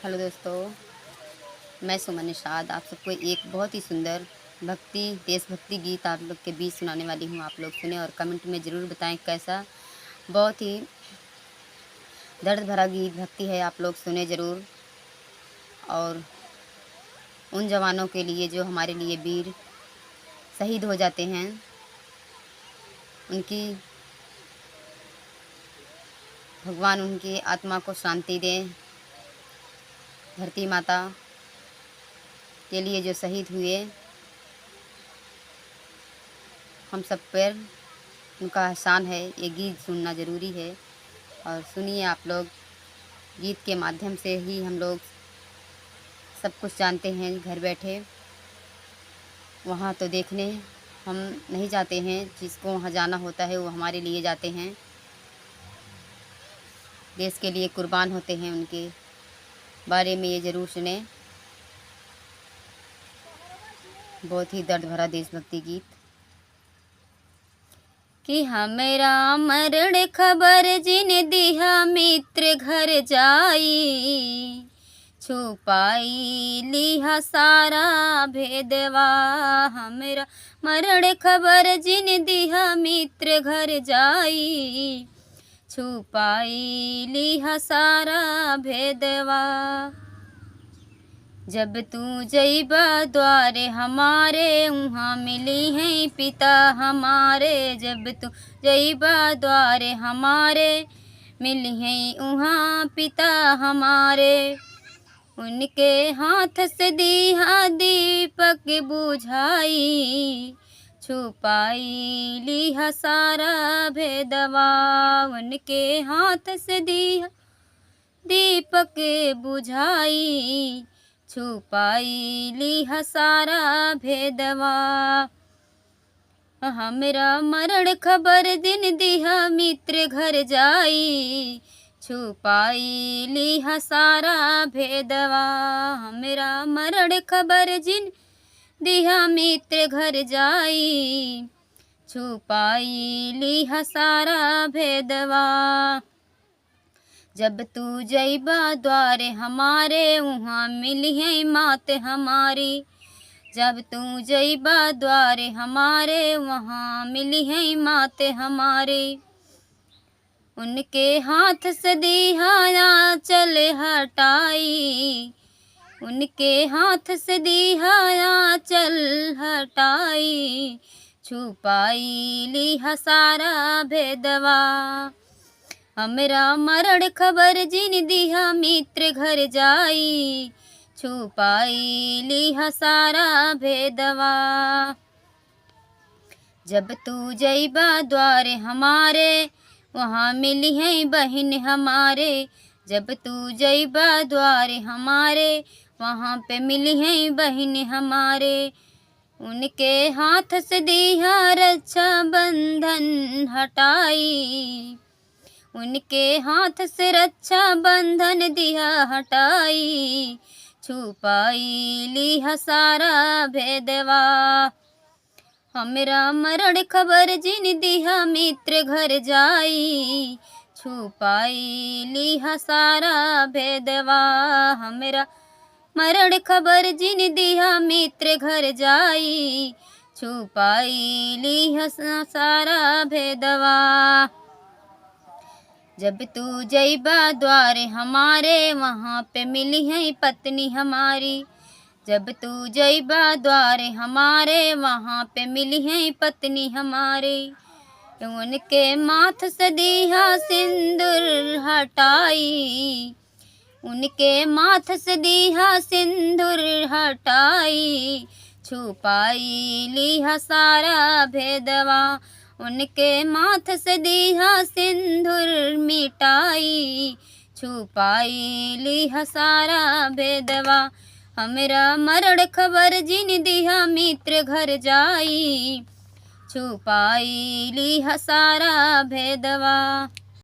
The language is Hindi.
हेलो दोस्तों, मैं सुमन निषाद आप सबको एक बहुत ही सुंदर भक्ति देशभक्ति गीत आप लोग के बीच सुनाने वाली हूँ। आप लोग सुने और कमेंट में ज़रूर बताएं कैसा। बहुत ही दर्द भरा गीत भक्ति है, आप लोग सुने ज़रूर। और उन जवानों के लिए जो हमारे लिए वीर शहीद हो जाते हैं, उनकी भगवान उनकी आत्मा को शांति दें। धरती माता के लिए जो शहीद हुए, हम सब पर उनका एहसान है। ये गीत सुनना ज़रूरी है और सुनिए आप लोग। गीत के माध्यम से ही हम लोग सब कुछ जानते हैं। घर बैठे वहाँ तो देखने हम नहीं जाते हैं, जिसको वहाँ जाना होता है वो हमारे लिए जाते हैं, देश के लिए कुर्बान होते हैं। उनके बारे में ये ज़रूर सुने। बहुत ही दर्द भरा देशभक्ति गीत। कि हमरा मरण खबर जिन दिहा मित्र घर जाई, छुपाई लिहा सारा भेदवा। हमरा मरण खबर जिन दिहा मित्र घर जाई, छुपाई लिहा सारा भेदवा। जब तू जइबा द्वारे हमारे, उहाँ मिली हैं पिता हमारे। जब तू जइबा द्वारे हमारे, मिली हैं उहाँ पिता हमारे। उनके हाथ से दिहा दीपक बुझाई, छुपाई लिहा सारा भेदवा। उनके हाथ से दिहा दीपक बुझाई, छुपाई लिहा सारा भेदवा। हमरा मरण खबर दिन दिहा मित्र घर जाई, छुपाई लिहा सारा भेदवा। हमरा मरण खबर जिन दिहा मित्र घर जाई, छुपाई लिहा सारा भेदवा। जब तू जइबा द्वारे हमारे, उहाँ मिली है मात हमारी। जब तू जइबा द्वारे हमारे, वहाँ मिली है मात हमारी। उनके हाथ से दिहा चल हटाई, उनके हाथ से दिहा चल हटाई, छुपाई लिहा सारा भेदवा। हमरा मरण खबर जिन दिहा मित्र घर जाई, छुपाई लिहा सारा भेदवा। जब तू जइबा द्वारे हमारे, वहाँ मिली हैं बहन हमारे। जब तू जइबा द्वारे हमारे, वहाँ पे मिली हैं बहन हमारे। उनके हाथ से दिहा रक्षा बंधन हटाई, उनके हाथ से रक्षा बंधन दिहा हटाई, छुपाई लिहा सारा भेदवा। हमरा मरण खबर जिन दिहा मित्र घर जाई, छुपाई लिहा सारा भेदवा। हमरा मरण खबर जिन दिहा मित्र घर जाई, छुपाई लिहा सारा भेदवा। जब तू जइबा द्वारे हमारे, वहाँ पे मिली है पत्नी हमारी। जब तू जइबा द्वारे हमारे, वहाँ पे मिली है पत्नी हमारी। उनके माथ से दिहा सिंदूर हटाई, उनके माथ से दिहा सिंदूर हटाई, छुपाई लिहा सारा भेदवा। उनके माथ से दिहा सिंदूर मिटाई, छुपाई लिहा सारा भेदवा। हमरा मरण खबर जिन दिहा मित्र घर जाई, छुपाई लिहा सारा भेदवा।